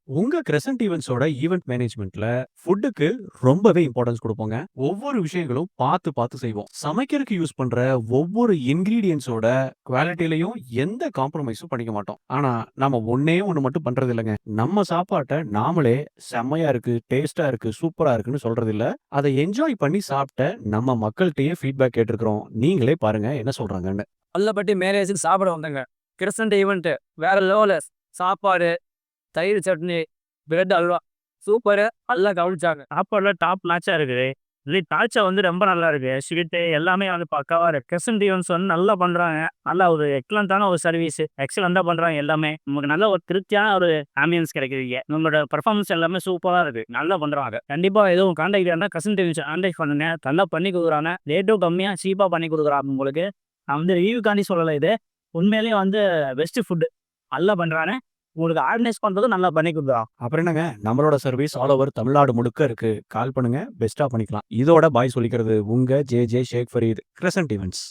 உங்க crescent ஈவென்ட்ஸோட event மேனேஜ்மென்ட்ல ஃபுட்டுக்கு ரொம்பவே இம்பார்ட்டன்ஸ் குடுப்போங்க. ஒவ்வொரு விஷயங்களும் பார்த்து, பார்த்து செய்வோம். சமைக்கிறதுக்கு யூஸ் பண்ற ஒவ்வொரு இன்கிரீடியன்ட்ஸோட குவாலிட்டிலயும் எந்த காம்ப்ரமைஸும் பண்ணிக்க மாட்டோம். ஆனா, நாம ஒண்ணே ஒண்ணு மட்டும் பண்றது இல்லங்க. நம்ம சாப்பாட்ட நாமளே செம்மையா இருக்கு, டேஸ்ட்டா இருக்கு, சூப்பரா இருக்குன்னு சொல்றது இல்ல. அத என்ஜாய் பண்ணி சாப்ட்ட நம்ம மக்கள்ட்டயே ஃபீட்பேக் கேட்டுருக்கிறோம். நீங்களே பாருங்க என்ன சொல்றாங்கன்னு. பள்ளப்பட்டி மேரேஜுக்கு சாப்பிட வந்தேங்க. கிருஷ்ணன்ட்ட ஈவென்ட்டு. வேற லெவலு. சாப்பாடு, தயிர் சட்னி, பிரெட் அல்வா. சூப்பரு. நல்லா கவனிச்சாங்க. சாப்பாடுலாம் டாப் நாச்சா இருக்குது. இதுலயும் தால்ச்சா வந்து ரொம்ப நல்லா இருக்கு. ஸ்வீட்டு எல்லாமே வந்து பக்காவா இருக்கு. கிருஷ்ணன் ஈவென்ட்ஸ் வந்து நல்லா பண்றாங்க. நல்லா ஒரு எக்ஸலன்ட்டான ஒரு சர்வீஸ். எக்ஸலன்ட்டா பண்றாங்க எல்லாமே. நமக்கு நல்ல ஒரு திருப்தியான ஒரு ஆம்பியன்ஸ் கிடைக்குது இங்க. நம்மளோட பெர்ஃபார்மன்ஸ் எல்லாமே சூப்பரா இருக்கு. நல்லா பண்றாங்க. கண்டிப்பா எதுவும் கான்டாக்ட் இருந்தா கிருஷ்ணன் ஈவென்ட்ஸ் கான்டாக்ட் பண்ணுங்க. நல்லா பண்ணி குடுக்குறாங்க. ரேட்டும் கம்மியா, சீப்பா பண்ணி குடுக்குறாங்க உங்களுக்கு. நான் வந்து ரிவ்யூக்காண்டி சொல்லல இது. உண்மையிலேயே வந்து பெஸ்ட் ஃபுட். நல்லா பண்றாங்க. உங்களுக்கு ஆர்கனைஸ் பண்றதும் நல்லா பண்ணி குடுக்குறான். அப்புறம் என்னங்க, நம்மளோட சர்வீஸ் ஆல் ஓவர் தமிழ்நாடு முழுக்க இருக்கு. கால் பண்ணுங்க, பெஸ்ட்டா பண்ணிக்கலாம். இதோட பாய் சொல்லிக்கிறது உங்க ஜே. ஜே. ஷேக் ஃபரீத், கிரசன்ட் ஈவென்ட்ஸ்.